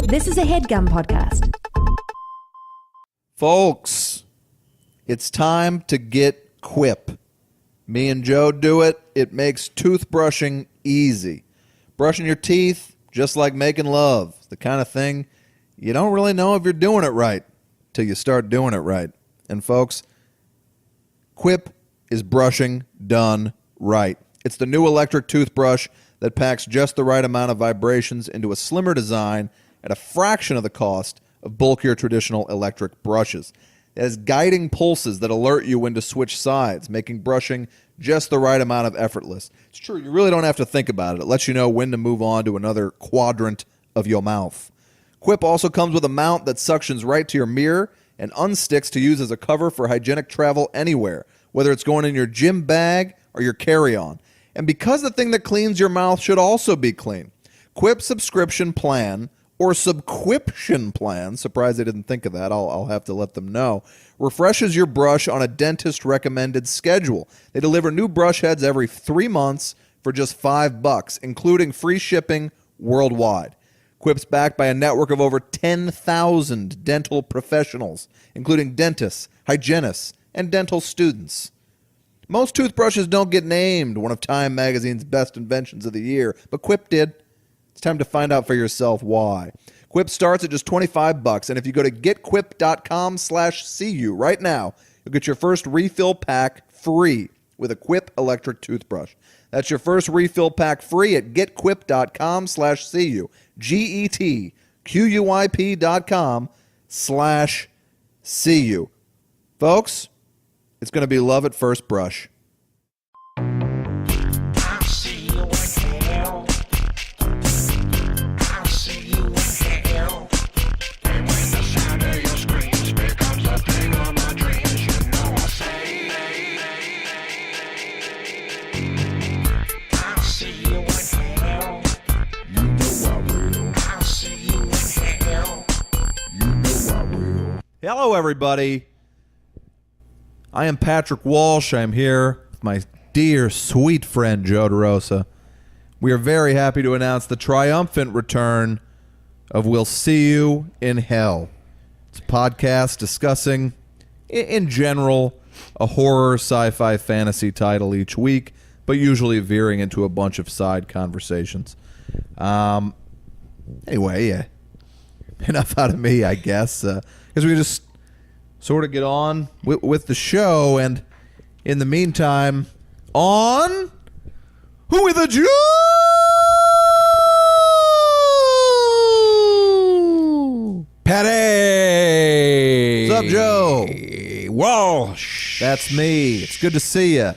This is a HeadGum podcast. Folks, it's time to get Quip. Me and Joe do it. It makes toothbrushing easy. Brushing your teeth, just like making love. The kind of thing you don't really know if you're doing it right till you start doing it right. And folks, Quip is brushing done right. It's the new electric toothbrush that packs just the right amount of vibrations into a slimmer design at a fraction of the cost of bulkier traditional electric brushes. It has guiding pulses that alert you when to switch sides, making brushing just the right amount of effortless. It's true, you really don't have to think about it. It lets you know when to move on to another quadrant of your mouth. Quip also comes with a mount that suctions right to your mirror and unsticks to use as a cover for hygienic travel anywhere, whether it's going in your gym bag or your carry-on. And because the thing that cleans your mouth should also be clean, Quip's subscription plan, or subquiption plan, surprised they didn't think of that, I'll have to let them know, refreshes your brush on a dentist-recommended schedule. They deliver new brush heads every 3 months for just $5, including free shipping worldwide. Quip's backed by a network of over 10,000 dental professionals, including dentists, hygienists, and dental students. Most toothbrushes don't get named one of Time Magazine's best inventions of the year, but Quip did. It's time to find out for yourself why. Quip starts at just $25, and if you go to getquip.com/CU right now, you'll get your first refill pack free with a Quip electric toothbrush. That's your first refill pack free at getquip.com/CU. GETQUIP.com/CU. Folks, it's going to be love at first brush. Hello, everybody. I am Patrick Walsh. I am here with my dear, sweet friend, Joe DeRosa. We are very happy to announce the triumphant return of We'll See You in Hell. It's a podcast discussing, in general, a horror, sci-fi, fantasy title each week, but usually veering into a bunch of side conversations. Anyway, enough out of me, I guess, because we just sort of get on with the show, and in the meantime, on Who With a Jew? Patty! What's up, Joe? Walsh. That's me. It's good to see you.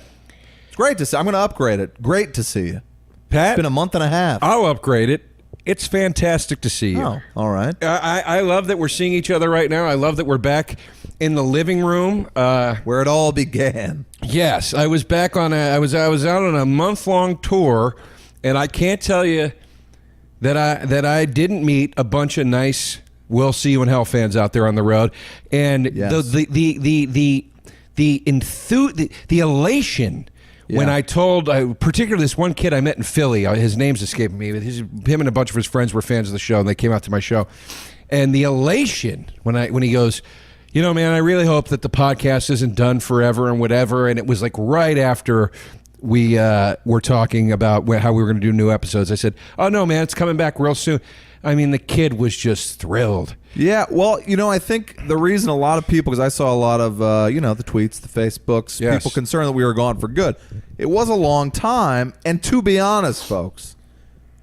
It's great to see. I'm going to upgrade it. Great to see you. Pat? It's been a month and a half. I'll upgrade it. It's fantastic to see you. Oh, all right. I love that we're seeing each other right now. I love that we're back in the living room. Where it all began. Yes, I was back on I was out on a month-long tour, and I can't tell you that I didn't meet a bunch of nice We'll See You in Hell fans out there on the road. And yes. the elation when I told, particularly this one kid I met in Philly, his name's escaping me, but him and a bunch of his friends were fans of the show, and they came out to my show. And the elation when he goes, you know, man, I really hope that the podcast isn't done forever and whatever. And it was like right after we were talking about how we were going to do new episodes. I said, oh, no, man, it's coming back real soon. I mean, the kid was just thrilled. Yeah, well, you know, I think the reason a lot of people, because I saw a lot of, the tweets, the Facebooks, yes, people concerned that we were gone for good. It was a long time, and to be honest, folks,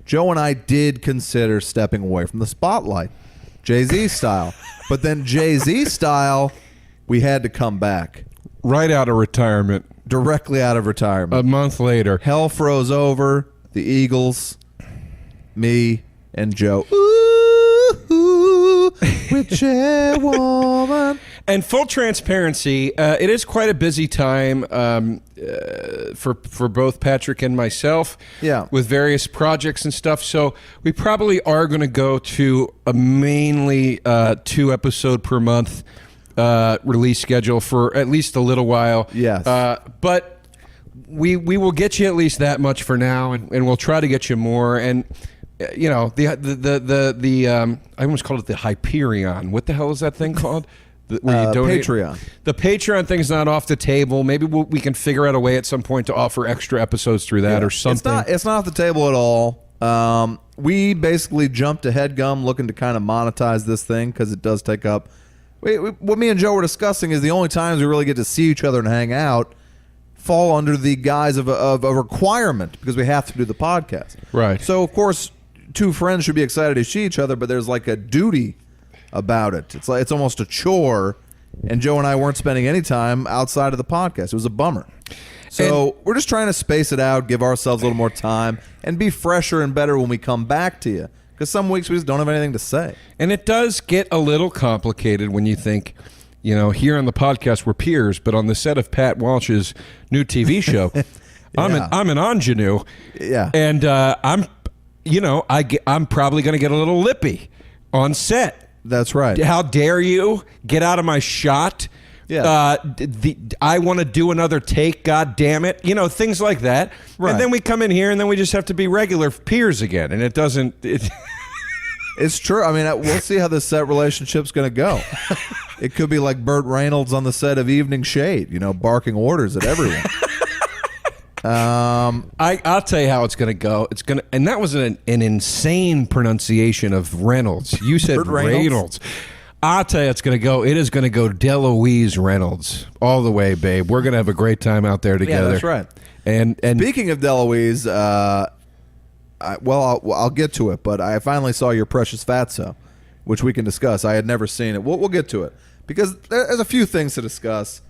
Joe and I did consider stepping away from the spotlight, Jay-Z style. But then Jay-Z style, we had to come back. Right out of retirement. Directly out of retirement. A month later. Hell froze over, the Eagles, me, and Joe. Ooh, with woman. And full transparency, it is quite a busy time for both Patrick and myself. Yeah. With various projects and stuff. So we probably are going to go to a mainly 2 episode per month release schedule for at least a little while. Yes. But we will get you at least that much for now, and we'll try to get you more. And you know, I almost called it the Hyperion. What the hell is that thing called? Where you donate? Patreon. The Patreon thing's not off the table. Maybe we can figure out a way at some point to offer extra episodes through that or something. It's not off the table at all. We basically jumped to HeadGum looking to kind of monetize this thing because it does take up. What me and Joe were discussing is the only times we really get to see each other and hang out fall under the guise of a requirement because we have to do the podcast. Right. So, of course, two friends should be excited to see each other, but there's like a duty about it. It's almost a chore, and Joe and I weren't spending any time outside of the podcast. It was a bummer. So we're just trying to space it out, give ourselves a little more time, and be fresher and better when we come back to you. Because some weeks we just don't have anything to say. And it does get a little complicated when you think, you know, here on the podcast we're peers, but on the set of Pat Walsh's new TV show, I'm an ingenue. Yeah. And I'm probably going to get a little lippy on set. That's right. How dare you get out of my shot? Yeah. I want to do another take, God damn it. You know, things like that. Right. And then we come in here and then we just have to be regular peers again. And it doesn't... It's true. I mean, we'll see how this set relationship's going to go. It could be like Burt Reynolds on the set of Evening Shade, you know, barking orders at everyone. I'll tell you how it's going to go. It's going to, and that was an insane pronunciation of Reynolds. You said Reynolds. I'll tell you, it's going to go. It is going to go DeLuise Reynolds all the way, babe. We're going to have a great time out there together. Yeah, that's right. And speaking of DeLuise, I'll get to it, but I finally saw Your Precious Fatso, which we can discuss. I had never seen it. We'll get to it because there's a few things to discuss.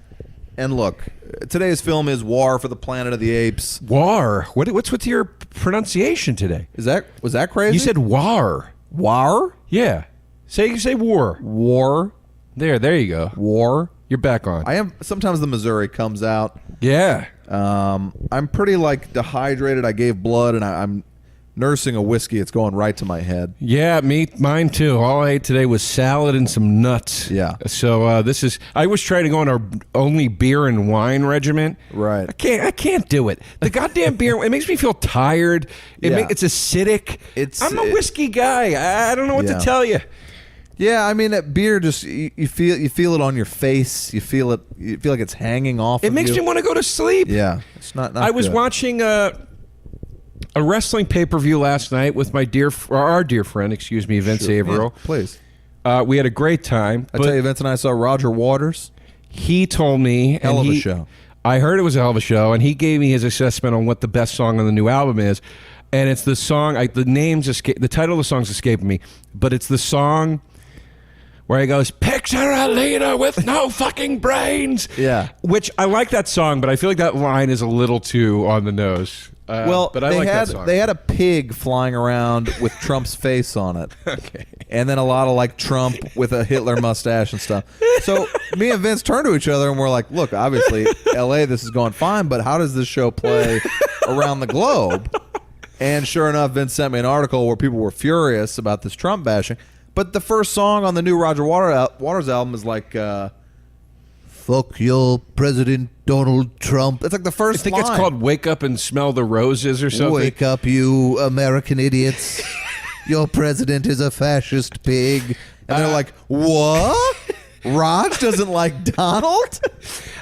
And look, today's film is War for the Planet of the Apes. War? What's with your pronunciation today? Was that crazy? You said war. War? Yeah. Say war. War. There you go. War. You're back on. I am. Sometimes the Missouri comes out. Yeah. I'm pretty like dehydrated. I gave blood, and I'm nursing a whiskey. It's going right to my head. Yeah, mine too. All I ate today was salad and some nuts. Yeah. So I was trying to go on our only beer and wine regiment. Right. I can't do it. The goddamn beer, it makes me feel tired. It's acidic. I'm a whiskey guy. I don't know what to tell you. Yeah, I mean that beer just you feel it on your face. You feel it. You feel like it's hanging off. It makes me want to go to sleep. Yeah, it's not. I was watching a wrestling pay-per-view last night with our dear friend, Vince Averill. Yeah, please. We had a great time. I tell you, Vince and I saw Roger Waters. He told me, hell of a show. I heard it was a hell of a show, and he gave me his assessment on what the best song on the new album is. And it's the song. The title of the song's escaping me, but it's the song where he goes, "Picture a leader with no fucking brains." Yeah. Which I like that song, but I feel like that line is a little too on the nose. But I like that song. They had a pig flying around with Trump's face on it. Okay. And then a lot of like Trump with a Hitler mustache and stuff. So me and Vince turned to each other and we're like, look, obviously LA, this is going fine, but how does this show play around the globe? And sure enough, Vince sent me an article where people were furious about this Trump bashing. But the first song on the new Roger Waters album is like, fuck your President Donald Trump. It's like the first line. I think it's called Wake Up and Smell the Roses or something. Wake up, you American idiots. Your president is a fascist pig. And they're like, what? Raj doesn't like Donald?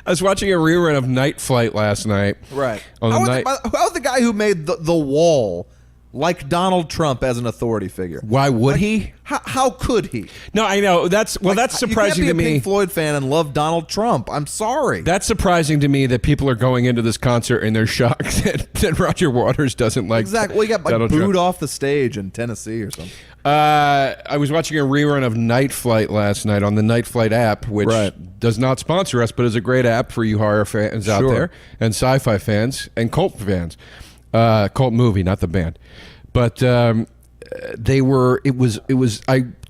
I was watching a rerun of Night Flight last night. Right. How's the guy who made the Wall like Donald Trump as an authority figure? Why would he? How could he? No, I know. That's surprising you to can't be a me. Pink Floyd fan and love Donald Trump. I'm sorry. That's surprising to me that people are going into this concert and they're shocked that Roger Waters doesn't like. Exactly. Well, he got Donald booed Trump. off the stage in Tennessee or something. I was watching a rerun of Night Flight last night on the Night Flight app, which does not sponsor us, but is a great app for you horror fans out there and sci-fi fans and cult fans. Cult movie, not the band. But I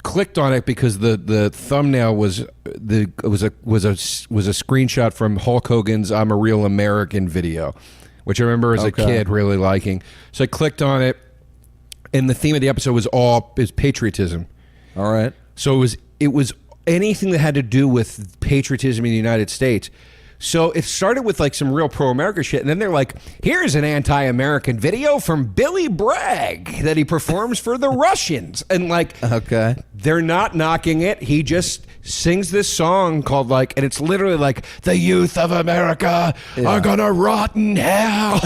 clicked on it because the thumbnail was a screenshot from Hulk Hogan's "I'm a Real American" video, which I remember as a kid really liking. So I clicked on it, and the theme of the episode is patriotism. All right. So it was anything that had to do with patriotism in the United States. So it started with like some real pro-America shit, and then they're like, here's an anti-American video from Billy Bragg that he performs for the Russians. And like, Okay. they're not knocking it. He just sings this song called like, and it's literally like, the youth of America are gonna rot in hell.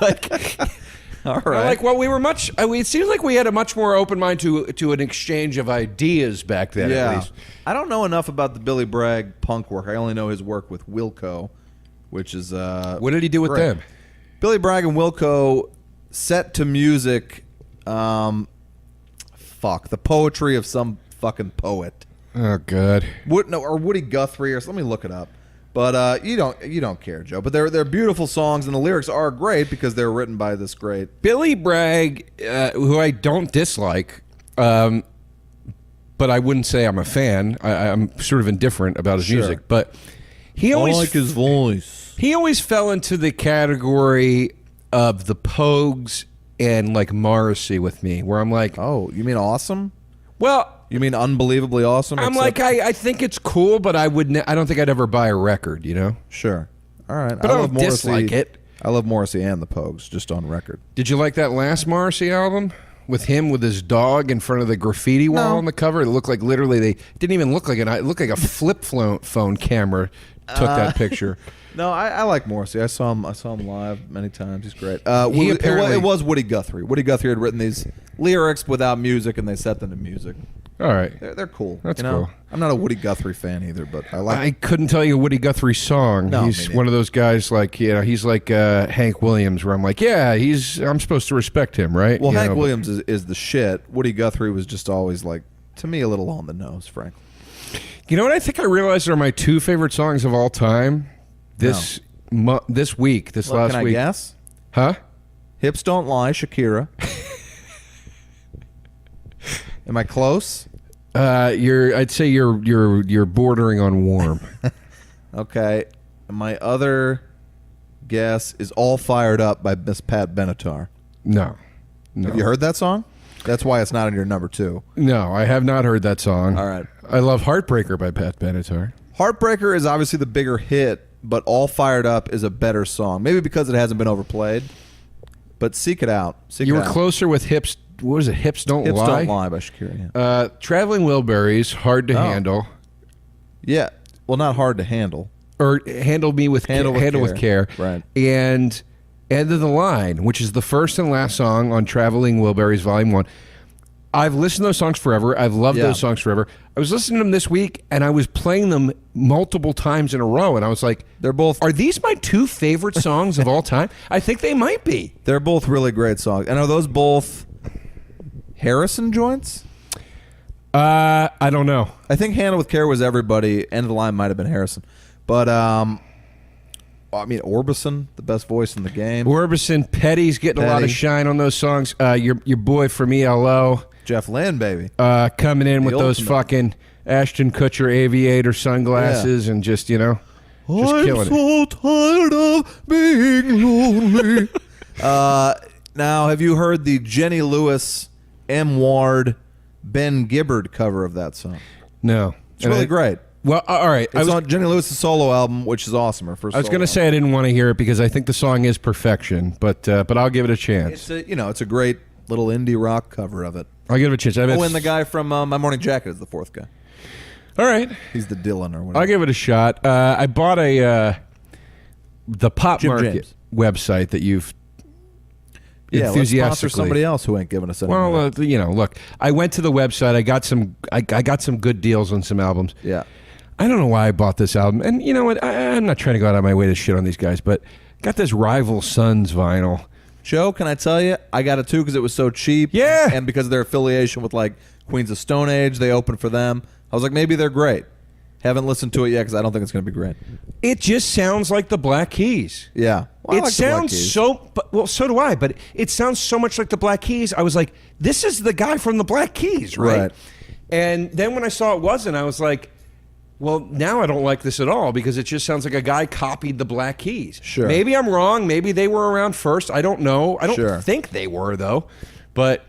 Like, All right. like, well, we were much, it seems like we had a much more open mind to an exchange of ideas back then, at least. I don't know enough about the Billy Bragg punk work. I only know his work with Wilco, which is What did he do with great. them? Billy Bragg and Wilco set to music the poetry of some fucking poet. Oh, God. Or Woody Guthrie, or let me look it up. But you don't care, Joe. But they're beautiful songs, and the lyrics are great because they're written by this great Billy Bragg, who I don't dislike, but I wouldn't say I'm a fan. I'm sort of indifferent about his music, but he always I like his voice. He always fell into the category of the Pogues and like Morrissey with me, where I'm like, Oh, you mean awesome? well, You mean unbelievably awesome? I'm like, I think it's cool, but I don't think I'd ever buy a record, you know? Sure. All right. But I don't dislike it. I love Morrissey and the Pogues, just on record. Did you like that last Morrissey album? With him with his dog in front of the graffiti wall on the cover? It looked like literally it didn't even look like it looked like a flip phone camera took that picture. No, I like Morrissey. I saw him live many times. He's great. Apparently- it was Woody Guthrie. Woody Guthrie had written these lyrics without music, and they set them to music. All right. They're cool. That's you know? cool. I'm not a Woody Guthrie fan either, but I like. I couldn't tell you a Woody Guthrie song. No, He's me neither. one of those guys like, he's like Hank Williams, where I'm like, yeah, I'm supposed to respect him, right? Well, You Hank know, but- Williams is the shit. Woody Guthrie was just always like, to me, a little on the nose, frankly. You know what I think I realized are my two favorite songs of all time? This last Can week. I guess? Huh? Hips Don't Lie, Shakira. Am I close? I'd say you're bordering on warm. Okay. My other guess is All Fired Up by Miss Pat Benatar. No. Have you heard that song? That's why it's not in your number 2. No, I have not heard that song. All right. I love Heartbreaker by Pat Benatar. Heartbreaker is obviously the bigger hit, but All Fired Up is a better song. Maybe because it hasn't been overplayed. But seek it out. You were closer with Hips. What was it? Hips Don't Hips Lie? Don't Lie by Shakira. Yeah. Traveling Wilburys, Hard to Handle. Yeah. Well, not hard to handle. Or Handle with Care. Right. And End of the Line, which is the first and last song on Traveling Wilburys Volume 1. I've listened to those songs forever. I've loved those songs forever. I was listening to them this week, and I was playing them multiple times in a row, and I was like, are these my two favorite songs of all time? I think they might be. They're both really great songs. And are those both Harrison joints? I don't know. I think Handle with Care was everybody. End of the Line might have been Harrison. But, I mean, Orbison, the best voice in the game. Orbison, Petty's getting a lot of Petty. shine on those songs. Your boy from ELO. Jeff Lynne, baby. Coming in with those ultimate. fucking Ashton Kutcher aviator sunglasses and just, just killing it. I'm so tired of being lonely. Now, have you heard the Jenny Lewis, M. Ward, Ben Gibbard cover of that song? No. It's really great. Well, all right. It's on Jenny Lewis' solo album, which is awesome. Her first. I was going to say I didn't want to hear it because I think the song is perfection, but I'll give it a chance. It's a great little indie rock cover of it. I'll give it a chance. And the guy from My Morning Jacket is the fourth guy. All right. He's the Dylan or whatever. I'll give it a shot. I bought the Pop Jim Market James. website that you've Let's enthusiastically. sponsor somebody else who ain't giving us any Well, money. look, I went to the website. I got some good deals on some albums. Yeah. I don't know why I bought this album, and you know what? I'm not trying to go out of my way to shit on these guys, but got this Rival Sons vinyl. Joe, can I tell you? I got it too because it was so cheap. Yeah. And because of their affiliation with like Queens of Stone Age, they opened for them. I was like, maybe they're great. Haven't listened to it yet because I don't think it's going to be great. It just sounds like the Black Keys. Yeah. Well, I It like the Black sounds Keys. so do I, but it sounds so much like the Black Keys. I was like, this is the guy from the Black Keys, right? Right. And then when I saw it wasn't, I was like, well, now I don't like this at all because it just sounds like a guy copied the Black Keys. Sure. Maybe I'm wrong. Maybe they were around first. I don't know. I don't Sure. think they were, though. But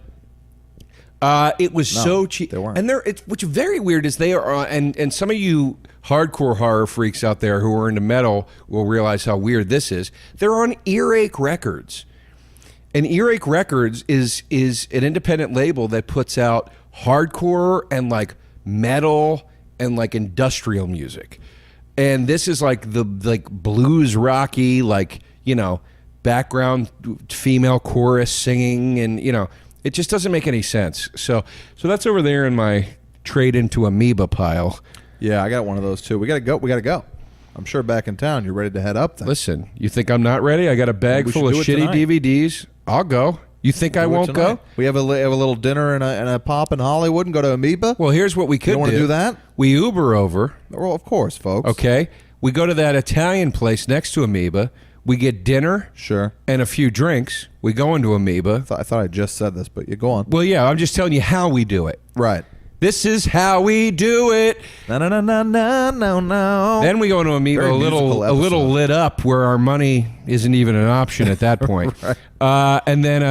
It was so cheap. they weren't. And what's very weird is they are, and some of you hardcore horror freaks out there who are into metal will realize how weird this is. They're on Earache Records. And Earache Records is an independent label that puts out hardcore and like metal and like industrial music. And this is like the blues rocky, like, you know, background female chorus singing, and you know, it just doesn't make any sense. So that's over there in my trade into amoeba pile. Yeah, I got one of those too. We gotta go. I'm sure back in town you're ready to head up then. Listen, you think I'm not ready? I got a bag full of shitty DVDs. I'll go. You think I won't go? We have a little dinner and a pop in Hollywood and go to Amoeba. Well, here's what we could do. You want to do that? We Uber over. Well, of course, folks. Okay. We go to that Italian place next to Amoeba. We get dinner. Sure. And a few drinks. We go into Amoeba. I thought I just said this, but you go on. Well, yeah, I'm just telling you how we do it. Right. This is how we do it. No. Then we go into Amoeba a little lit up, where our money isn't even an option at that point. Right. And then,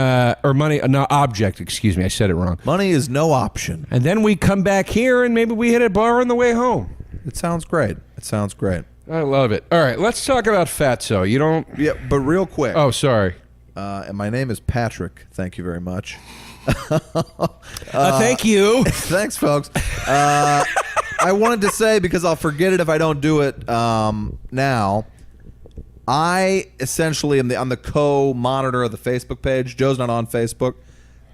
or money, no, object, excuse me, I said it wrong. Money is no option. And then we come back here and maybe we hit a bar on the way home. It sounds great. I love it. All right, let's talk about Fatso. You don't... Yeah, but real quick. Oh, sorry. And my name is Patrick. Thank you very much. Thank you. Thanks, folks. I wanted to say, because I'll forget it if I don't do it now, I essentially am I'm the co-monitor of the Facebook page. Joe's not on Facebook,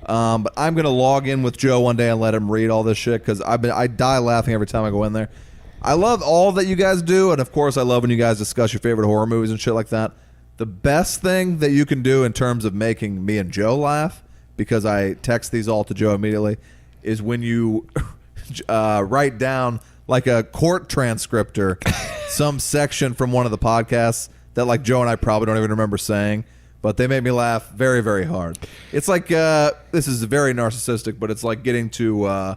but I'm going to log in with Joe one day and let him read all this shit, because I die laughing every time I go in there. I love all that you guys do, and of course I love when you guys discuss your favorite horror movies and shit like that. The best thing that you can do in terms of making me and Joe laugh, because I text these all to Joe immediately, is when you write down, like a court transcriptor, some section from one of the podcasts that like Joe and I probably don't even remember saying, but they make me laugh very, very hard. It's like, this is very narcissistic, but it's like getting to,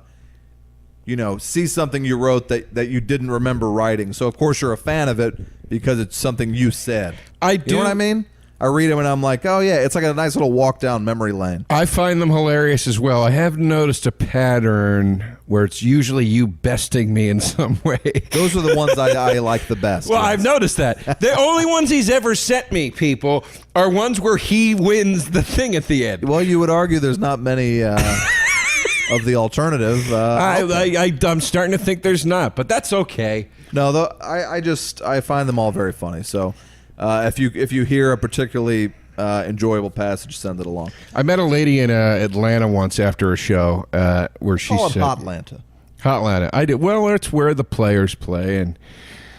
see something you wrote that you didn't remember writing. So of course you're a fan of it because it's something you said. I do. You know what I mean? I read them and I'm like, oh yeah, it's like a nice little walk down memory lane. I find them hilarious as well. I have noticed a pattern where it's usually you besting me in some way. Those are the ones I like the best. Well, I've noticed that. The only ones he's ever sent me, people, are ones where he wins the thing at the end. Well, you would argue there's not many of the alternative. I'm starting to think there's not, but that's okay. No, I find them all very funny. So if you hear a particularly enjoyable passage, send it along. I met a lady in Atlanta once after a show where she said, Hotlanta. Hotlanta. I did. Well, it's where the players play, and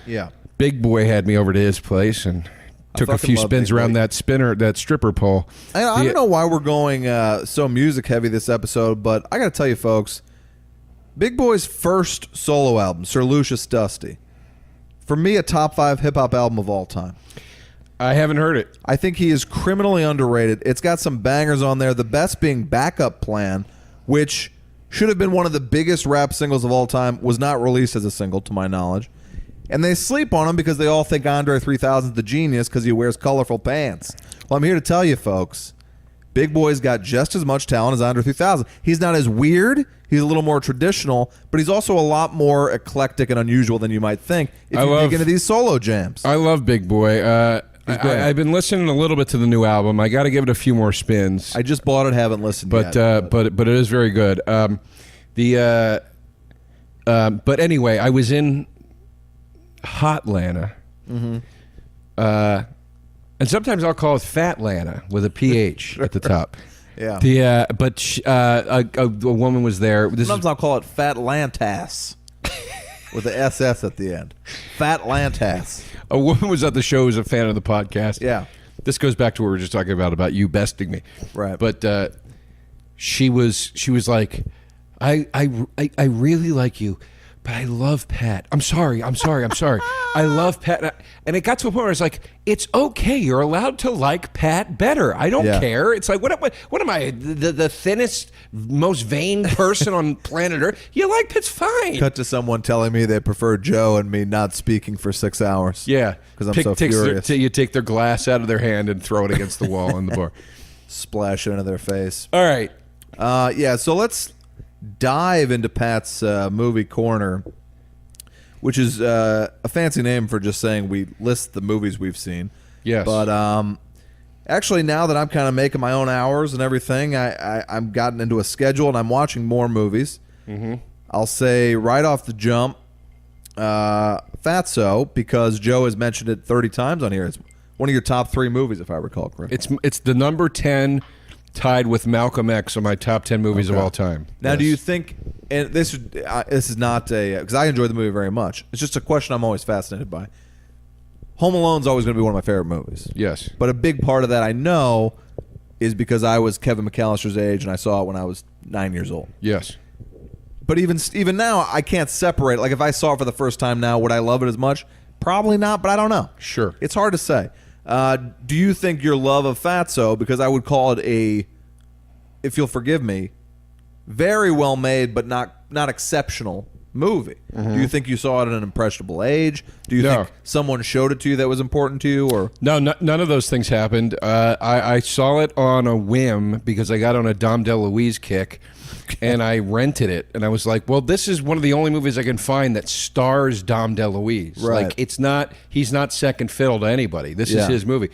yeah, Big Boy had me over to his place and took a few spins around that stripper pole. I don't know why we're going so music heavy this episode, but I got to tell you, folks, Big Boy's first solo album, Sir Lucius Dusty, for me, a top 5 hip hop album of all time. I haven't heard it. I think he is criminally underrated. It's got some bangers on there, the best being Backup Plan, which should have been one of the biggest rap singles of all time, was not released as a single to my knowledge. And they sleep on him because they all think Andre 3000 is the genius because he wears colorful pants. Well, I'm here to tell you, folks, Big Boy's got just as much talent as Andre 3000. He's not as weird. He's a little more traditional, but he's also a lot more eclectic and unusual than you might think if you dig into these solo jams. I love Big Boy. I've been listening a little bit to the new album. I got to give it a few more spins. I just bought it, haven't listened yet. But it is very good. But anyway, I was in Hotlanta. Mm-hmm. And sometimes I'll call it Fatlanta with a PH at the top. Yeah. A woman was there. Sometimes I'll call it Fatlantass with the SS at the end. Fatlantass. A woman was at the show who's a fan of the podcast. Yeah. This goes back to what we were just talking about you besting me. Right. But she was like, I really like you, but I love Pat. I'm sorry. I love Pat. And it got to a point where it's like, it's okay. You're allowed to like Pat better. I don't care. It's like, what am I, the thinnest, most vain person on planet Earth? You like Pat's fine. Cut to someone telling me they prefer Joe and me not speaking for 6 hours. Yeah. Because I'm so furious. You take their glass out of their hand and throw it against the wall in the bar. Splash it into their face. All right. So let's dive into Pat's movie corner, which is a fancy name for just saying we list the movies we've seen. Yes. But actually, now that I'm kind of making my own hours and everything, I'm gotten into a schedule and I'm watching more movies. Mm-hmm. I'll say right off the jump, Fatso, because Joe has mentioned it 30 times on here. It's one of your top 3 movies, if I recall correctly. It's the number 10, tied with Malcolm X on my top 10 movies of all time. Now, do you think, and this is not a, because I enjoy the movie very much. It's just a question I'm always fascinated by. Home Alone's always going to be one of my favorite movies. Yes. But a big part of that I know is because I was Kevin McAllister's age and I saw it when I was 9 years old. Yes. But even now, I can't separate. Like, if I saw it for the first time now, would I love it as much? Probably not, but I don't know. Sure. It's hard to say. Do you think your love of Fatso, because I would call it a, if you'll forgive me, very well made but not exceptional movie. Mm-hmm. Do you think you saw it at an impressionable age? Do you think someone showed it to you that was important to you? Or no, none of those things happened. I saw it on a whim because I got on a Dom DeLuise kick, and I rented it. And I was like, well, this is one of the only movies I can find that stars Dom DeLuise. Right. Like, he's not second fiddle to anybody. This is his movie.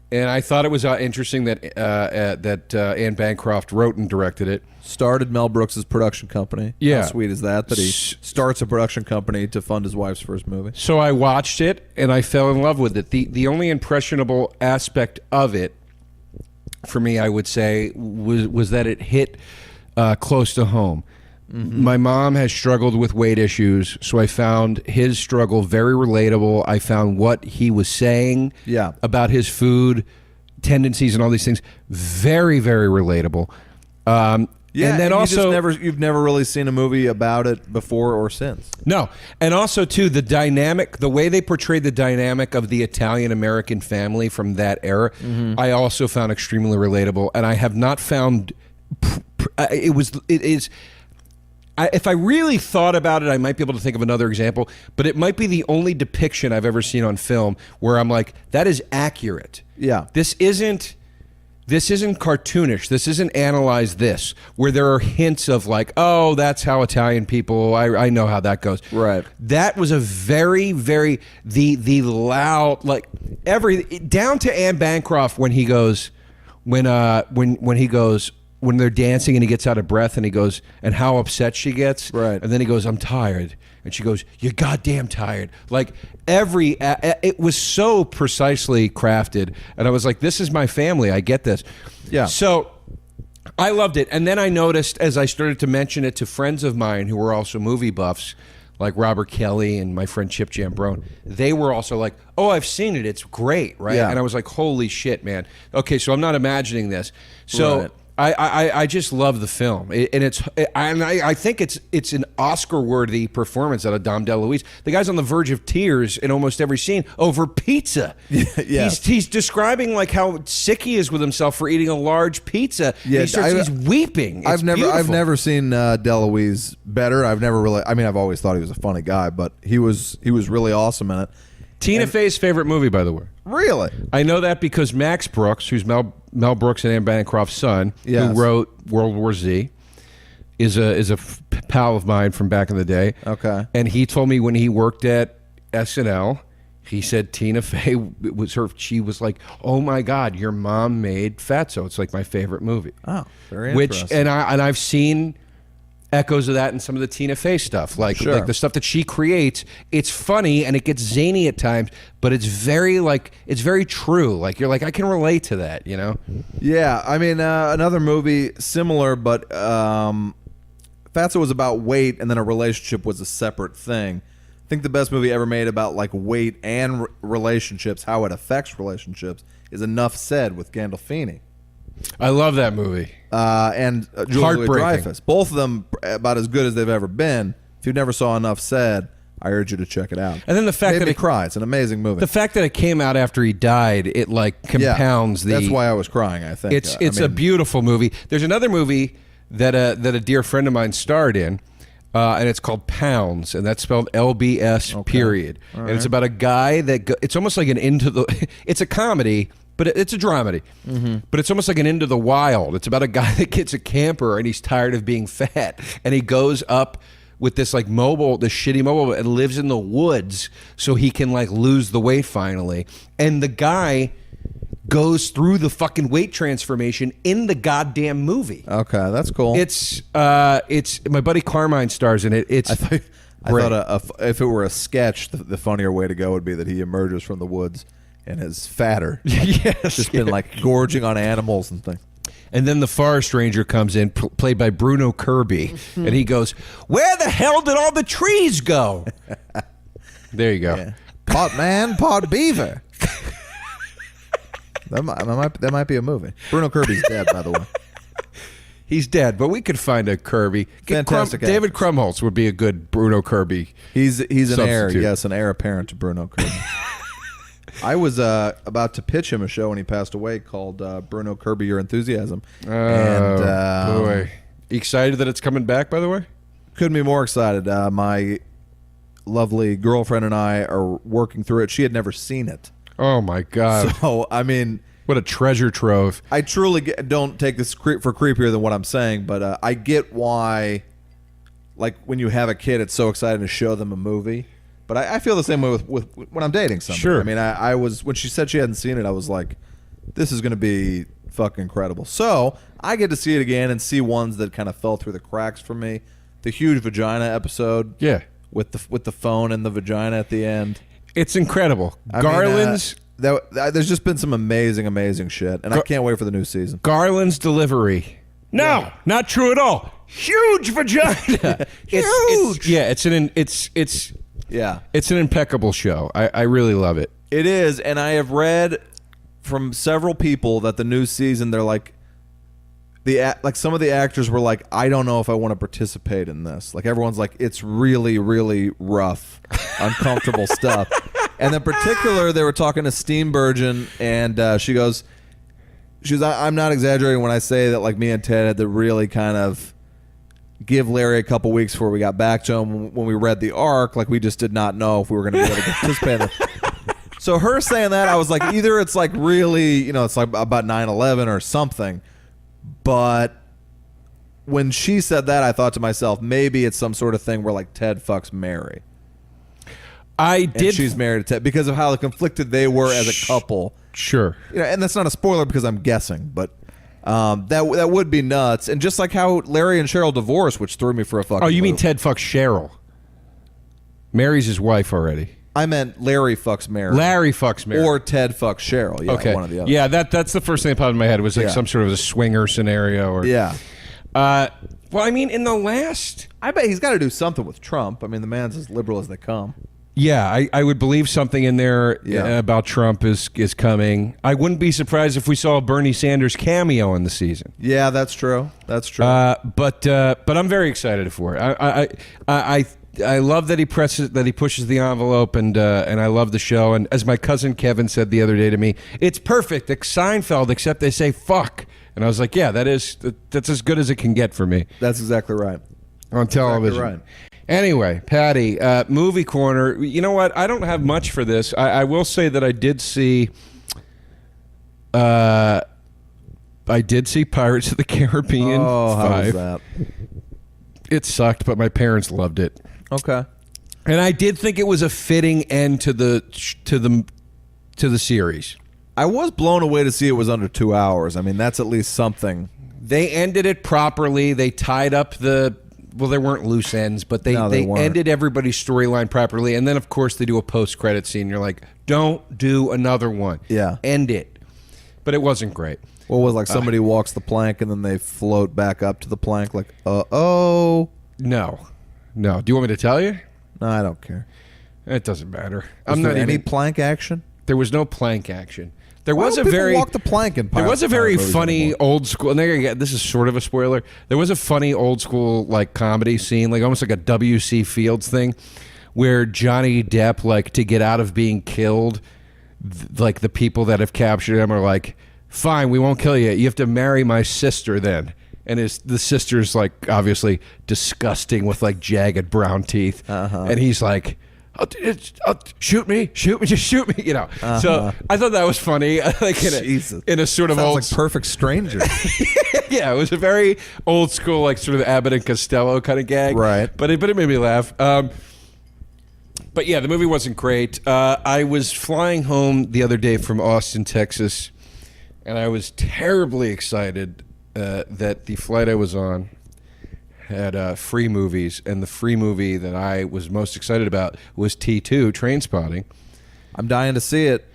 And I thought it was interesting that Anne Bancroft wrote and directed it. Started Mel Brooks' production company. Yeah. How sweet is that he starts a production company to fund his wife's first movie? So I watched it, and I fell in love with it. The only impressionable aspect of it, for me, I would say, was that it hit close to home. Mm-hmm. My mom has struggled with weight issues, so I found his struggle very relatable. I found what he was saying about his food tendencies and all these things very, very relatable. And then also, you've never really seen a movie about it before or since. No, and also too the dynamic, the way they portrayed the dynamic of the Italian American family from that era, I also found extremely relatable, and I have not found it is. If I really thought about it, I might be able to think of another example, but it might be the only depiction I've ever seen on film where I'm like, that is accurate. Yeah. This isn't cartoonish. This isn't analyze this, where there are hints of like, oh, that's how Italian people, I know how that goes. Right. That was a very, very, the loud, like, down to Anne Bancroft when he goes, when he goes, when they're dancing and he gets out of breath and he goes, and how upset she gets. Right. And then he goes, I'm tired. And she goes, you're goddamn tired. Like it was so precisely crafted. And I was like, this is my family. I get this. Yeah. So I loved it. And then I noticed as I started to mention it to friends of mine who were also movie buffs, like Robert Kelly and my friend Chip Jambrone, they were also like, oh, I've seen it. It's great. Right. Yeah. And I was like, holy shit, man. Okay. So I'm not imagining this. So right. I just love the film, I think it's an Oscar-worthy performance out of Dom DeLuise. The guy's on the verge of tears in almost every scene over pizza. Yeah. He's describing like how sick he is with himself for eating a large pizza. Yeah, he's weeping. It's I've beautiful. never seen DeLuise better. I've always thought he was a funny guy, but he was really awesome in it. Tina Fey's favorite movie, by the way. Really? I know that because Max Brooks, who's Mel Brooks and Anne Bancroft's son, who wrote World War Z, is a pal of mine from back in the day. Okay. And he told me when he worked at SNL, he said Tina Fey she was like, oh my God, your mom made Fatso. It's like my favorite movie. Oh, very interesting. And I've seen echoes of that in some of the Tina Fey stuff, like the stuff that she creates. It's funny and it gets zany at times, but it's very true. Like you're like, I can relate to that, you know? Yeah, I mean, another movie similar, but Fatso was about weight, and then a relationship was a separate thing. I think the best movie ever made about like weight and relationships, how it affects relationships, is Enough Said with Gandolfini. I love that movie. And Julia Louis-Dreyfus. Both of them about as good as they've ever been. If you never saw Enough Said, I urge you to check it out. And then the fact that it cry. It's an amazing movie. The fact that it came out after he died, it like compounds the. That's why I was crying. I think it's a beautiful movie. There's another movie that a dear friend of mine starred in. And it's called Pounds, and that's spelled LBS period. And it's about a guy that it's almost like it's a comedy, But it's a dramedy. But it's almost like an Into the Wild. It's about a guy that gets a camper and he's tired of being fat, and he goes up with this like this shitty mobile, and lives in the woods so he can like lose the weight finally. And the guy goes through the fucking weight transformation in the goddamn movie. Okay, that's cool. It's my buddy Carmine stars in it. It's I thought if it were a sketch, the funnier way to go would be that he emerges from the woods and is fatter. Yes, been like gorging on animals and things. And then the forest ranger comes in, played by Bruno Kirby, and he goes, "Where the hell did all the trees go?" There you go. Yeah. Pot man, pot beaver. That might be a movie. Bruno Kirby's dead, by the way. He's dead, but we could find a Kirby. Fantastic. David Krumholtz would be a good Bruno Kirby. He's an heir. Substitute. Yes, an heir apparent to Bruno Kirby. I was about to pitch him a show when he passed away called Bruno Kirby, Your Enthusiasm. Boy. Excited that it's coming back, by the way? Couldn't be more excited. My lovely girlfriend and I are working through it. She had never seen it. Oh, my God. So, I mean... What a treasure trove. I truly don't take this for creepier than what I'm saying, but I get why, like, when you have a kid, it's so exciting to show them a movie. But I feel the same way with when I'm dating somebody. Sure. I mean, I was, when she said she hadn't seen it, I was like, this is going to be fucking incredible. So I get to see it again and see ones that kind of fell through the cracks for me. The huge vagina episode. Yeah. With the phone and the vagina at the end. It's incredible. Garland's... there's just been some amazing shit, and I can't wait for the new season. Garland's delivery. No, not true at all. Huge vagina. Huge. It's an impeccable show. I really love it. It is, and I have read from several people that the new season, they're like, some of the actors were like, I don't know if I want to participate in this. Like, everyone's like, it's really, really rough, uncomfortable stuff. And in particular, they were talking to Steenburgen, and she goes, I'm not exaggerating when I say that, like, me and Ted had to really kind of give Larry a couple weeks before we got back to him. When we read the arc, like, we just did not know if we were going to be able to participate in it. So her saying that, I was like, either it's like really, it's like about 9/11 or something. But when she said that, I thought to myself, maybe it's some sort of thing where, like, Ted fucks Mary. She's married to Ted because of how conflicted they were as a couple. Sure. And that's not a spoiler because I'm guessing, but that would be nuts. And just like how Larry and Cheryl divorced, which threw me for a fucking Oh, you mean loop. Ted fucks Cheryl? Mary's his wife already. I meant Larry fucks Mary. Larry fucks Mary. Or Ted fucks Cheryl. Yeah, okay. One or the other. Yeah, that's the first thing that popped in my head. It was like some sort of a swinger scenario. Or yeah. Well, I mean, in the last... I bet he's got to do something with Trump. I mean, the man's as liberal as they come. Yeah, I would believe something in there about Trump is coming. I wouldn't be surprised if we saw a Bernie Sanders cameo in the season. Yeah, that's true. That's true. But I'm very excited for it. I love that he pushes the envelope, and I love the show. And as my cousin Kevin said the other day to me, it's perfect. It's Seinfeld, except they say fuck. And I was like, yeah, that's as good as it can get for me. That's exactly right. On television. Exactly right. Anyway, Patty, movie corner. You know what? I don't have much for this. I will say that I did see Pirates of the Caribbean 5. How was that? It sucked, but my parents loved it. Okay. And I did think it was a fitting end to the series. I was blown away to see it was under 2 hours. I mean, that's at least something. They ended it properly. They tied up well, there weren't loose ends, but they ended everybody's storyline properly. And then, of course, they do a post-credit scene. You're like, don't do another one. Yeah. End it. But it wasn't great. What was like somebody walks the plank and then they float back up to the plank like, uh-oh. No. Do you want me to tell you? No, I don't care. It doesn't matter. Was there any plank action? There was no plank action. There Why was don't a people very walk the plank in There was a very funny old school. And this is sort of a spoiler. There was a funny old school like comedy scene, like almost like a W.C. Fields thing, where Johnny Depp, like to get out of being killed, like the people that have captured him are like, fine, we won't kill you. You have to marry my sister then. And the sister's like obviously disgusting with like jagged brown teeth, and he's like, shoot me, just shoot me, So I thought that was funny, like in a sort of Sounds old, like Perfect Stranger. yeah, it was a very old school, like sort of Abbott and Costello kind of gag, right? But it made me laugh. But yeah, the movie wasn't great. I was flying home the other day from Austin, Texas, and I was terribly excited that the flight I was on had free movies, and the free movie that I was most excited about was T2, Trainspotting. I'm dying to see it.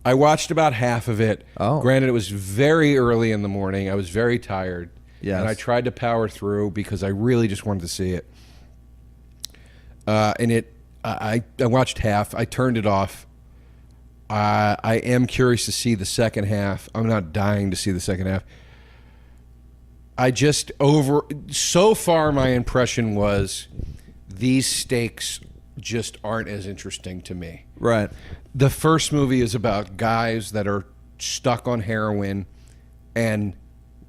I watched about half of it. Oh. Granted, it was very early in the morning. I was very tired. Yes. And I tried to power through because I really just wanted to see it. I watched half. I turned it off. I am curious to see the second half. I'm not dying to see the second half. So far my impression was these stakes just aren't as interesting to me. Right. The first movie is about guys that are stuck on heroin and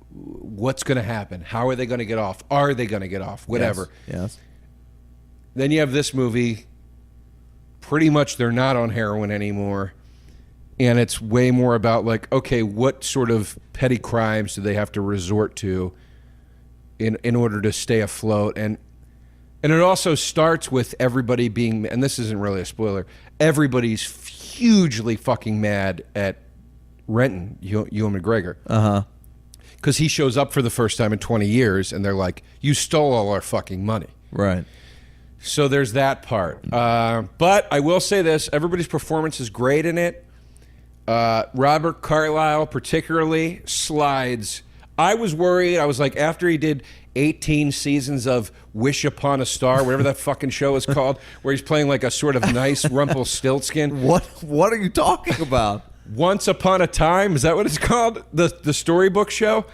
what's going to happen. How are they going to get off? Are they going to get off? Whatever. Yes. Then you have this movie, pretty much they're not on heroin anymore. And it's way more about like, okay, what sort of petty crimes do they have to resort to in order to stay afloat? And it also starts with everybody being, and this isn't really a spoiler, everybody's hugely fucking mad at Renton, Ewan McGregor. Uh-huh. Because he shows up for the first time in 20 years, and they're like, you stole all our fucking money. Right. So there's that part. But I will say this, everybody's performance is great in it. Robert Carlyle particularly slides. I was worried. I was like, after he did 18 seasons of Wish Upon a Star, whatever that fucking show is called, where he's playing like a sort of nice Rumpelstiltskin. What are you talking about? Once Upon a Time, is that what it's called? The storybook show?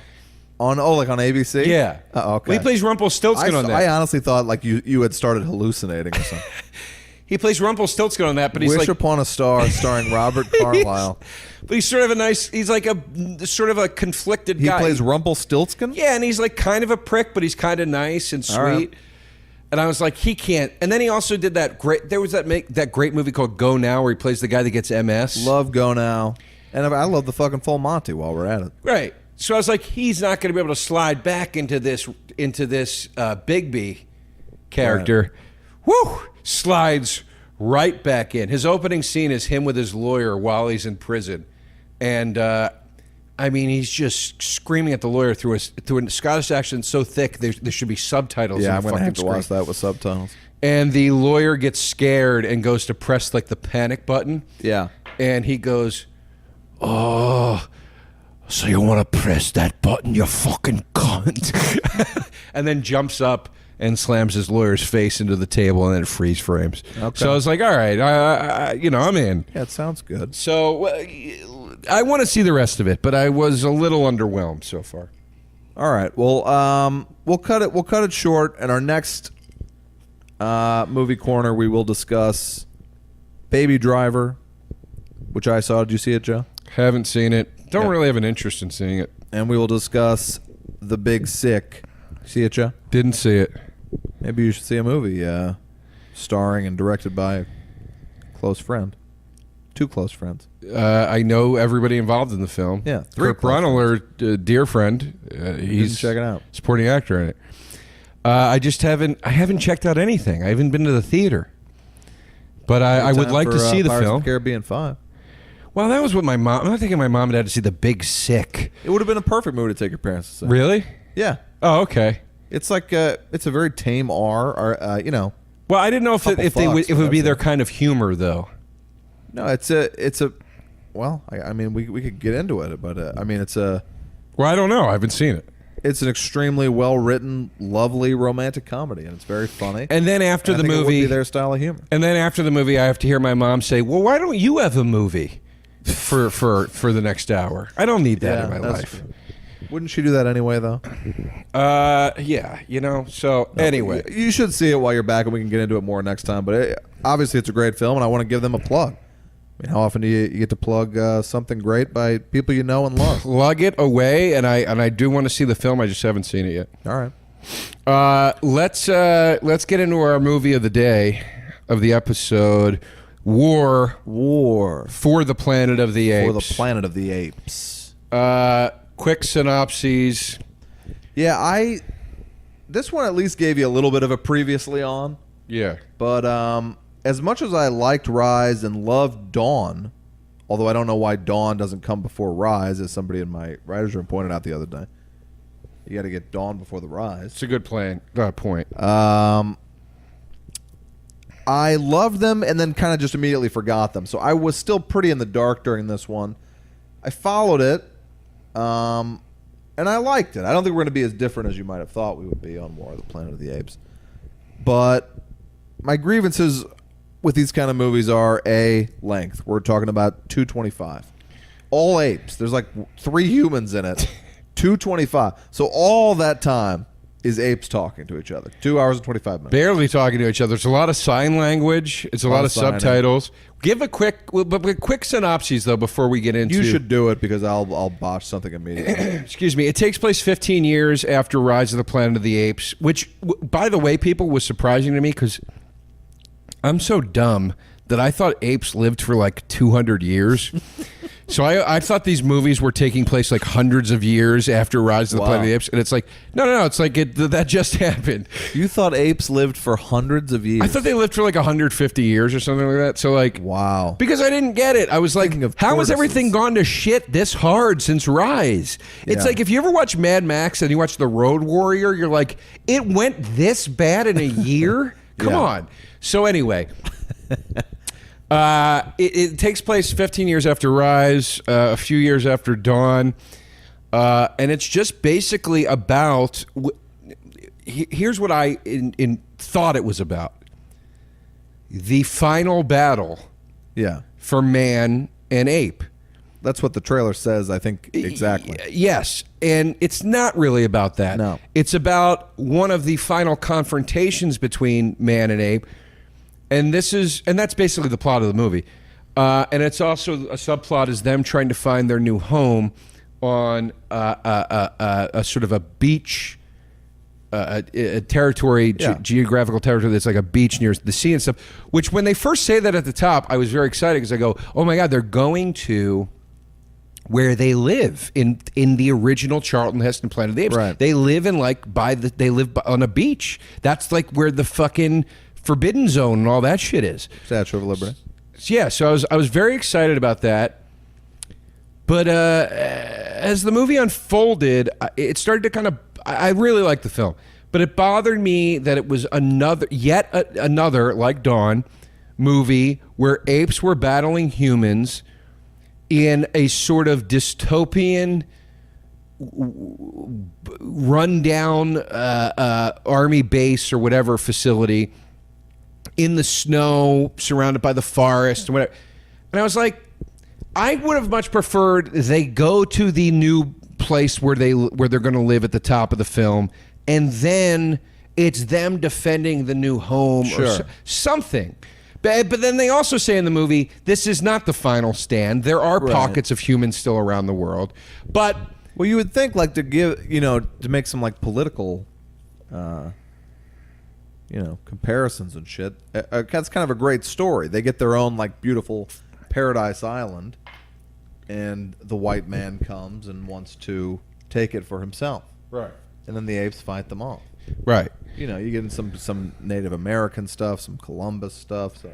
Like on ABC? Yeah. Okay. Well, he plays Rumpelstiltskin on that. I honestly thought like you had started hallucinating or something. He plays Rumpelstiltskin on that, but he's Wish like Upon a Star starring Robert Carlyle. But he's sort of he's like a sort of a conflicted guy. He plays Rumpelstiltskin? Yeah, and he's like kind of a prick, but he's kind of nice and sweet. Right. And I was like, he can't. And then he also did that great movie called Go Now, where he plays the guy that gets MS. Love Go Now. And I love the fucking Full Monty while we're at it. Right. So I was like, he's not going to be able to slide back into this Bigby character. Right. Woo! Slides right back in. His opening scene is him with his lawyer while he's in prison. And, I mean, he's just screaming at the lawyer through a Scottish accent so thick there should be subtitles. Yeah, in I'm the going to have to screen. watch that with subtitles. And the lawyer gets scared and goes to press, like, the panic button. Yeah. And he goes, oh, so you want to press that button, you fucking cunt. And then jumps up and slams his lawyer's face into the table, and then it freeze frames. Okay. So I was like, all right, I'm in. Yeah, it sounds good. So I want to see the rest of it, but I was a little underwhelmed so far. All right. Well, we'll cut it short. And our next movie corner, we will discuss Baby Driver, which I saw. Did you see it, Joe? Haven't seen it. Don't really have an interest in seeing it. And we will discuss The Big Sick. See it, Joe? Didn't see it. Maybe you should see a movie starring and directed by a close friend. 2 close friends. I know everybody involved in the film. Yeah, 3 Kurt Braunohler, a dear friend. He's check it out. Supporting actor in it. I haven't checked out anything. I haven't been to the theater. But I would like to see the Pirates film. of the Caribbean 5. Well, that was what I'm not thinking my mom had to see The Big Sick. It would have been a perfect movie to take your parents to see. Really? Yeah. Oh, okay. It's like it's a very tame R, or Well, I didn't know if it would be their kind of humor, though. No, it's a. Well, I mean, we could get into it, but I mean, it's a. Well, I don't know. I haven't seen it. It's an extremely well written, lovely romantic comedy, and it's very funny. And then after the movie, it would be their style of humor. And then after the movie, I have to hear my mom say, "Well, why don't you have a movie for the next hour? I don't need that in my life." True. Wouldn't she do that anyway, though? Yeah, So anyway, you should see it while you're back, and we can get into it more next time. But obviously, it's a great film, and I want to give them a plug. I mean, how often do you get to plug something great by people you know and love? Plug it away, and I do want to see the film. I just haven't seen it yet. All right. Let's get into our movie of the day, of the episode, War for the Planet of the Apes. For the Planet of the Apes. Quick synopses. Yeah, this one at least gave you a little bit of a previously on. Yeah. But as much as I liked Rise and loved Dawn, although I don't know why Dawn doesn't come before Rise, as somebody in my writers' room pointed out the other day. You got to get Dawn before the Rise. It's a good point. I loved them and then kind of just immediately forgot them. So I was still pretty in the dark during this one. I followed it, and I liked it. I don't think we're going to be as different as you might have thought we would be on War of the Planet of the Apes. But my grievances with these kind of movies are A, length. We're talking about 225. All apes. There's like 3 humans in it. 225. So all that time is apes talking to each other. 2 hours and 25 minutes. Barely talking to each other. It's a lot of sign language. It's a lot of subtitles. Give a quick synopsis, though, before we get into... You should do it because I'll botch something immediately. Excuse me. It takes place 15 years after Rise of the Planet of the Apes, which, by the way, people, was surprising to me because I'm so dumb that I thought apes lived for like 200 years. So I thought these movies were taking place like hundreds of years after Rise of the Planet of the Apes, and it's like, no, it's like that just happened. You thought apes lived for hundreds of years? I thought they lived for like 150 years or something like that. So like, wow. Because I didn't get it. I was like, how has everything gone to shit this hard since Rise? It's like if you ever watch Mad Max and you watch The Road Warrior, you're like, it went this bad in a year? Come on. So anyway... It takes place 15 years after Rise, a few years after Dawn, and it's just basically about. Here's what I thought it was about: the final battle, for man and ape. That's what the trailer says. I think exactly. Yes, and it's not really about that. No, it's about one of the final confrontations between man and ape. And that's basically the plot of the movie. And it's also a subplot is them trying to find their new home on a sort of a beach a territory, geographical territory that's like a beach near the sea and stuff. Which when they first say that at the top, I was very excited because I go, oh my God, they're going to where they live in the original Charlton Heston Planet of the Apes. Right. They live in they live on a beach. That's like where the fucking Forbidden Zone and all that shit is. Statue of Liberty. Yeah, so I was very excited about that. But as the movie unfolded, it started to kind of... I really liked the film. But it bothered me that it was another, like Dawn, movie where apes were battling humans in a sort of dystopian, rundown army base or whatever facility in the snow, surrounded by the forest and whatever. And I was like, I would have much preferred they go to the new place where they're going to live at the top of the film, and then it's them defending the new home or something. But then they also say in the movie, this is not the final stand. There are pockets of humans still around the world. But well, you would think like to give, to make some like political comparisons and shit. That's kind of a great story. They get their own like beautiful Paradise Island, and the white man comes and wants to take it for himself. Right. And then the apes fight them off. Right. You get in some Native American stuff, some Columbus stuff. So,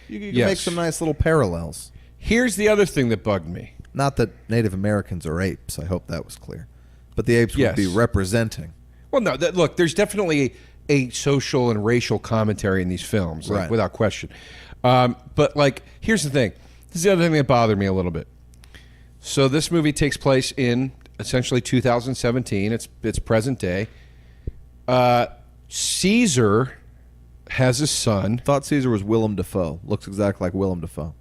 you can make some nice little parallels. Here's the other thing that bugged me. Not that Native Americans are apes. I hope that was clear. But the apes would be representing. Well, no. Look, there's definitely a social and racial commentary in these films, like, without question. But, like, here's the thing. This is the other thing that bothered me a little bit. So this movie takes place in essentially 2017. It's present day. Caesar has a son. Thought Caesar was Willem Dafoe. Looks exactly like Willem Dafoe.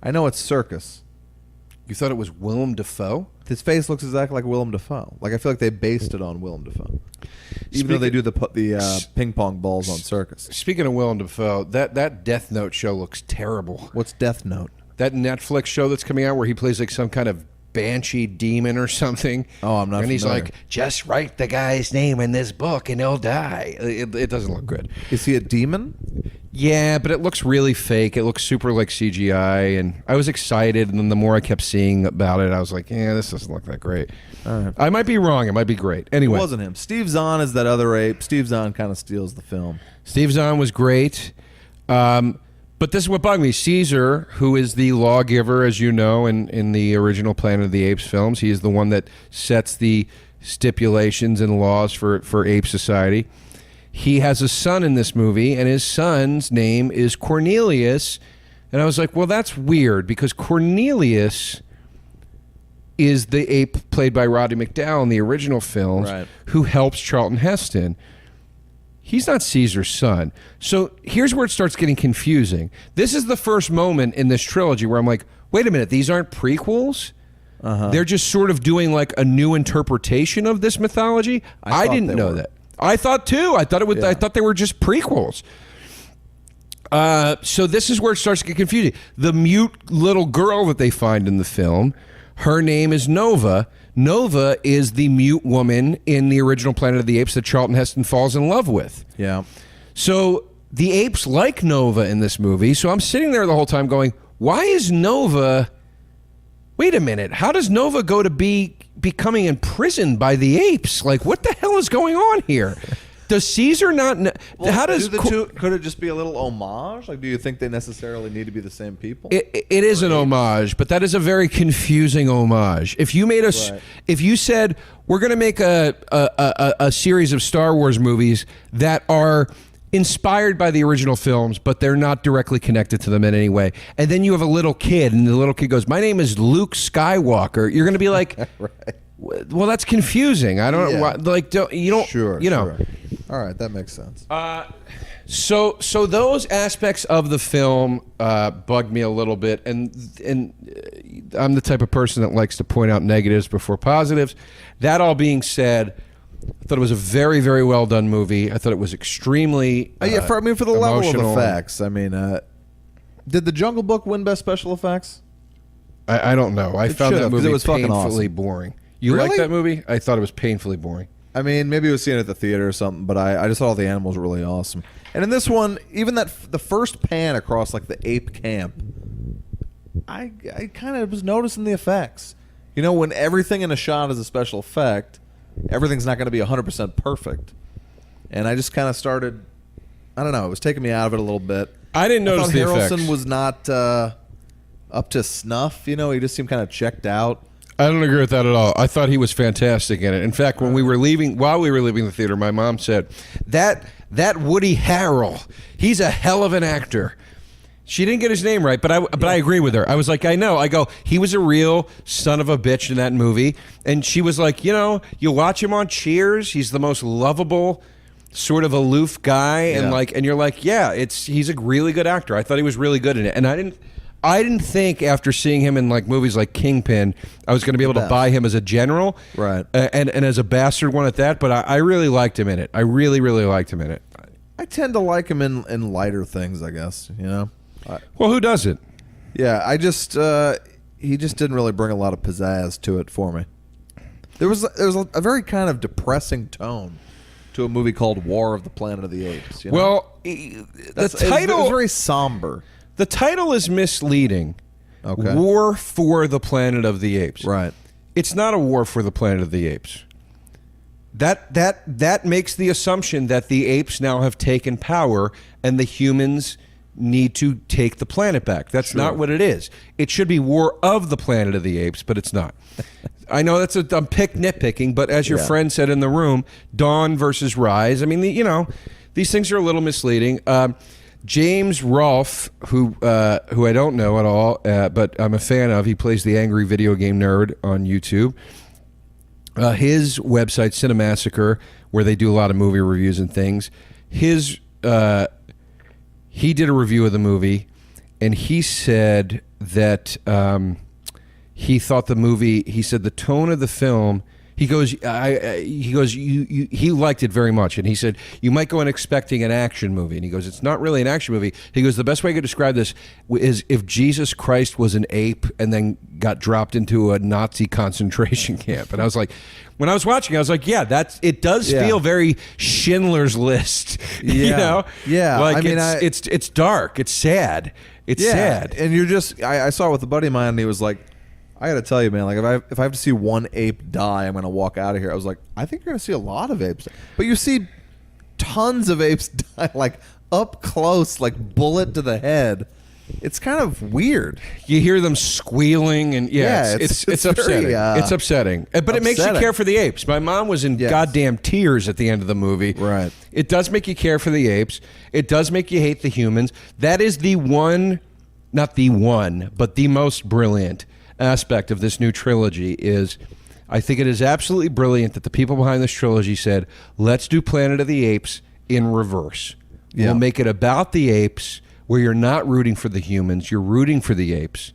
I know it's circus. You thought it was Willem Dafoe? His face looks exactly like Willem Dafoe. Like I feel like they based it on Willem Dafoe. Even though they do the ping pong balls on circus. Speaking of Willem Dafoe, that Death Note show looks terrible. What's Death Note? That Netflix show that's coming out where he plays like some kind of banshee demon or something. Oh, I'm not And he's familiar. like, just write the guy's name in this book and he'll die. It doesn't look good. Is he a demon? Yeah, but it looks really fake. It looks super like CGI, and I was excited, and then the more I kept seeing about it, I was like, yeah, this doesn't look that great. All right. I might be wrong. It might be great. Anyway. It wasn't him. Steve Zahn is that other ape. Steve Zahn kind of steals the film. Steve Zahn was great. But this is what bugged me. Caesar, who is the lawgiver, as you know, in the original Planet of the Apes films, he is the one that sets the stipulations and laws for ape society. He has a son in this movie, and his son's name is Cornelius. And I was like, well, that's weird, because Cornelius is the ape played by Roddy McDowall in the original films, Right. who helps Charlton Heston. He's not Caesar's son. So here's where it starts getting confusing. This is the first moment in this trilogy where I'm like, wait a minute, these aren't prequels? They're just sort of doing like a new interpretation of this mythology? I didn't know that. I thought too. I thought it was. Yeah. I thought they were just prequels. So this is where it starts to get confusing. The mute little girl that they find in the film, her name is Nova. Nova is the mute woman in the original Planet of the Apes that Charlton Heston falls in love with. Yeah. So the apes like Nova in this movie. So I'm sitting there the whole time going, why is Nova... Wait a minute. How does Nova go to becoming imprisoned by the apes? Like, what the hell is going on here? Does Caesar not know? Well, How does... could it just be a little homage? Like, do you think they necessarily need to be the same people? It is an homage, but that is a very confusing homage. If you made Right. if you said we're going to make a series of Star Wars movies that are inspired by the original films, but they're not directly connected to them in any way, and then you have a little kid, and the little kid goes, "My name is Luke Skywalker," you're going to be like, Right. "Well, that's confusing." I don't Yeah. why, like. You don't. Sure. You know. Sure. All right, that makes sense. So those aspects of the film bugged me a little bit, and I'm the type of person that likes to point out negatives before positives. That all being said, I thought it was a very, very well done movie. I thought it was extremely for the level of emotional. effects. I mean, did the Jungle Book win Best Special Effects? I don't know. I It found should that have, 'cause movie it was fucking painfully awesome. boring. You Really? like that movie? I thought it was painfully boring. I mean, maybe I was seeing it at the theater or something, but I just thought all the animals were really awesome. And in this one, even the first pan across like the ape camp, I kind of was noticing the effects. You know, when everything in a shot is a special effect, everything's not going to be 100% perfect. And I just kind of started, I don't know, it was taking me out of it a little bit. I didn't notice thought the Harrelson effects. was not up to snuff. You know, he just seemed kind of checked out. I don't agree with that at all. I thought he was fantastic in it. In fact, while we were leaving the theater, my mom said, that Woody Harrell, he's a hell of an actor. She didn't get his name right, but I agree with her. I was like, I know. I go, he was a real son of a bitch in that movie. And she was like, you know, you watch him on Cheers, he's the most lovable, sort of aloof guy, and Yeah. you're like, yeah, he's a really good actor. I thought he was really good in it. And I didn't think after seeing him in like movies like Kingpin, I was going to be able to buy him as a general, Right. And as a bastard one at that. But I really liked him in it. I really, really liked him in it. I tend to like him in lighter things, I guess, you know? Well, who doesn't? Yeah, I just he just didn't really bring a lot of pizzazz to it for me. There was a very kind of depressing tone to a movie called War of the Planet of the Apes. You know? Well, it the was title very somber. the title is misleading. Okay. War for the Planet of the Apes. Right. It's not a war for the Planet of the Apes. That makes the assumption that the apes now have taken power and the humans need to take the planet back. That's not what it is. It should be War of the Planet of the Apes, but it's not. I know I'm nitpicking, but as your friend said in the room, Dawn versus Rise. I mean, these things are a little misleading. James Rolfe, who I don't know at all, but I'm a fan of. He plays the angry video game nerd on YouTube. His website, Cinemassacre, where they do a lot of movie reviews and things. He did a review of the movie, and he said that he thought the movie. He said the tone of the film. He goes, he liked it very much. And he said, you might go in expecting an action movie. And he goes, it's not really an action movie. He goes, the best way I could describe this is if Jesus Christ was an ape and then got dropped into a Nazi concentration camp. And I was like, when I was watching, I was like, yeah, it does feel very Schindler's List. Yeah. You know? Yeah. Like, I mean, it's dark. It's sad. It's sad. And you're just, I saw it with a buddy of mine, and he was like, I got to tell you, man, like if I have to see one ape die, I'm going to walk out of here. I was like, I think you're going to see a lot of apes. But you see tons of apes die, like up close, like bullet to the head. It's kind of weird. You hear them squealing, and it's upsetting. Very, it's upsetting. But it makes you care for the apes. My mom was in goddamn tears at the end of the movie. Right. It does make you care for the apes. It does make you hate the humans. That is the one, not the one, but the most brilliant aspect of this new trilogy is, I think it is absolutely brilliant that the people behind this trilogy said, let's do Planet of the Apes in reverse. We'll make it about the apes, where you're not rooting for the humans, you're rooting for the apes.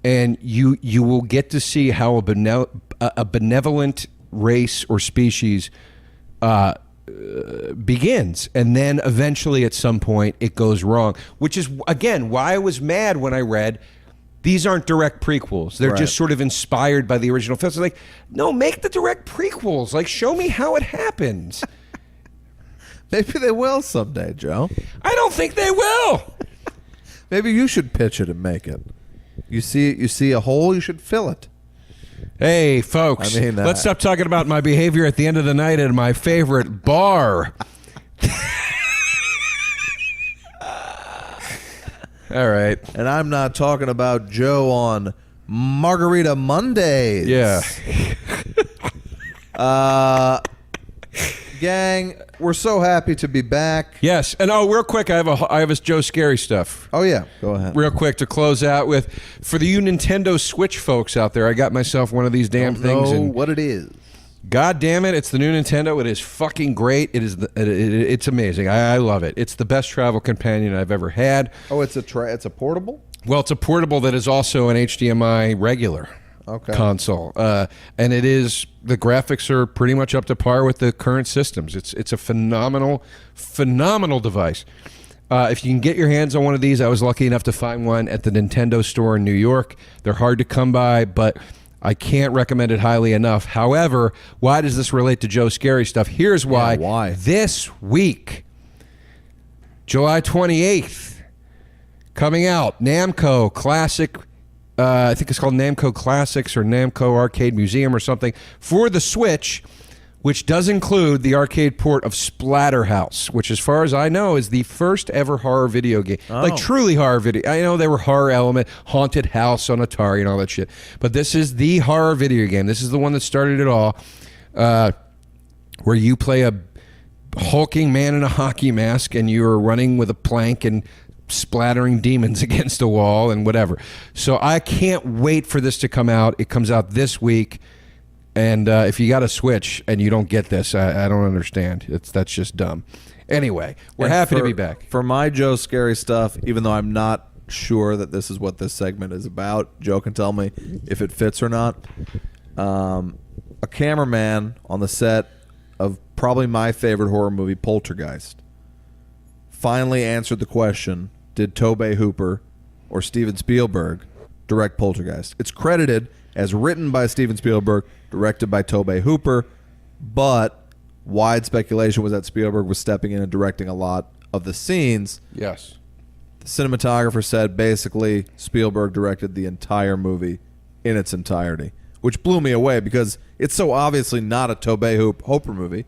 And you will get to see how a benevolent race or species begins. And then eventually at some point it goes wrong, which is, again, why I was mad when I read these aren't direct prequels. They're just sort of inspired by the original films. Like, no, make the direct prequels. Like, show me how it happens. Maybe they will someday, Joe. I don't think they will. Maybe you should pitch it and make it. You see a hole, you should fill it. Hey, folks, let's stop talking about my behavior at the end of the night at my favorite bar. All right. And I'm not talking about Joe on Margarita Mondays. Yeah. Gang, we're so happy to be back. Yes. And real quick, I have a Joe Scary stuff. Oh, yeah. Go ahead. Real quick to close out with, for the you Nintendo Switch folks out there, I got myself one of these damn things. Know what it is. God damn it, it's the new Nintendo. It is fucking great. It's amazing. I love it. It's the best travel companion I've ever had. Oh, it's a portable? Well, it's a portable that is also an HDMI regular console. And it is, the graphics are pretty much up to par with the current systems. It's a phenomenal device. If you can get your hands on one of these, I was lucky enough to find one at the Nintendo store in New York. They're hard to come by, but I can't recommend it highly enough. However, why does this relate to Joe Scary stuff? Here's why. Yeah, why? This week, July 28th, coming out, Namco Classic, I think it's called Namco Classics or Namco Arcade Museum or something, for the Switch, which does include the arcade port of Splatterhouse, which, as far as I know, is the first ever horror video game. Like, truly horror video. I know there were horror element, Haunted House on Atari and all that shit. But this is the horror video game. This is the one that started it all, where you play a hulking man in a hockey mask and you're running with a plank and splattering demons against a wall and whatever. So I can't wait for this to come out. It comes out this week. And if you got a Switch and you don't get this, I don't understand. That's just dumb. Anyway, we're happy to be back. For my Joe Scary stuff, even though I'm not sure that this is what this segment is about, Joe can tell me if it fits or not. A cameraman on the set of probably my favorite horror movie, Poltergeist, finally answered the question, did Tobe Hooper or Steven Spielberg direct Poltergeist? It's credited as written by Steven Spielberg, directed by Tobe Hooper, but wide speculation was that Spielberg was stepping in and directing a lot of the scenes. Yes. The cinematographer said basically Spielberg directed the entire movie in its entirety, which blew me away because it's so obviously not a Tobe Hooper movie,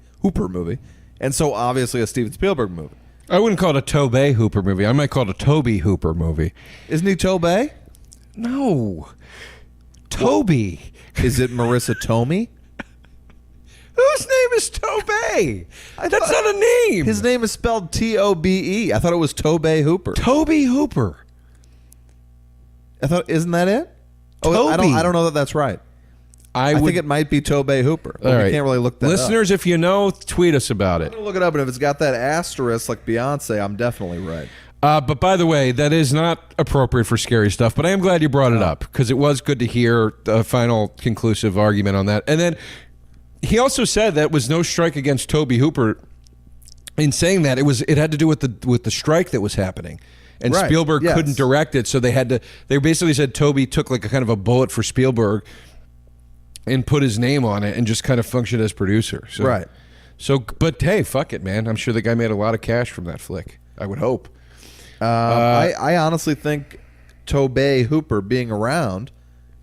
and so obviously a Steven Spielberg movie. I wouldn't call it a Tobe Hooper movie. I might call it a Toby Hooper movie. Isn't he Tobe? No. Toby. Is it Marissa Tomei? Whose name is Tobe? That's not a name. His name is spelled Tobe. I thought it was Tobe Hooper. Toby Hooper. Isn't that it? Toby. Oh, I don't know that that's right. I think it might be Tobe Hooper. But we can't really look that Listeners, up. if you know, tweet us about it. I'm going to look it up, and if it's got that asterisk like Beyonce, I'm definitely right. But by the way, that is not appropriate for scary stuff, but I am glad you brought it up because it was good to hear a final conclusive argument on that. And then He also said that was no strike against Tobe Hooper. In saying that, it had to do with the strike that was happening, and Right, Spielberg yes. couldn't direct it, so they had to. They basically said Tobe took like a kind of a bullet for Spielberg and put his name on it and just kind of functioned as producer. So, Right. So, but hey, fuck it, man. I'm sure the guy made a lot of cash from that flick. I would hope. I honestly think Tobe Hooper being around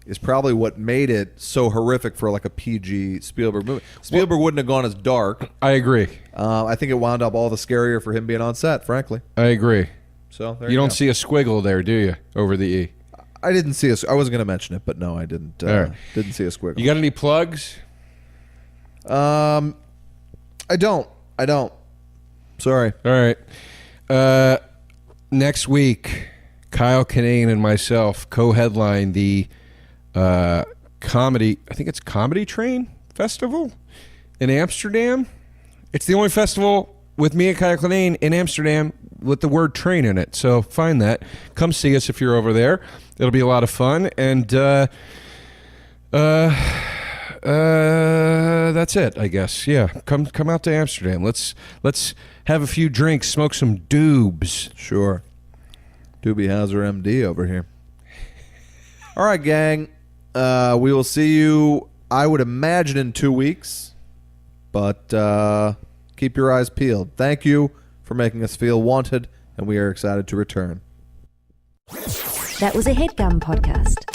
is probably what made it so horrific for like a PG Spielberg movie. Spielberg wouldn't have gone as dark. I agree. I think it wound up all the scarier for him being on set, frankly. I agree. So there You don't go. see a squiggle there, do you? Over the E. I didn't see I wasn't going to mention it, but no, I didn't. All right. Didn't see a squiggle. You got any plugs? I don't. Sorry. All right. Next week, Kyle Kinane and myself co-headline the comedy. I think it's Comedy Train Festival in Amsterdam. It's the only festival with me and Kyle Kinane in Amsterdam with the word train in it. So find that. Come see us if you're over there. It'll be a lot of fun. And that's it, I guess. Yeah, come out to Amsterdam. Let's have a few drinks, smoke some doobs. Sure. Doobie Hauser MD over here. All right, gang. We will see you, I would imagine, in 2 weeks. But keep your eyes peeled. Thank you for making us feel wanted, and we are excited to return. That was a HeadGum podcast.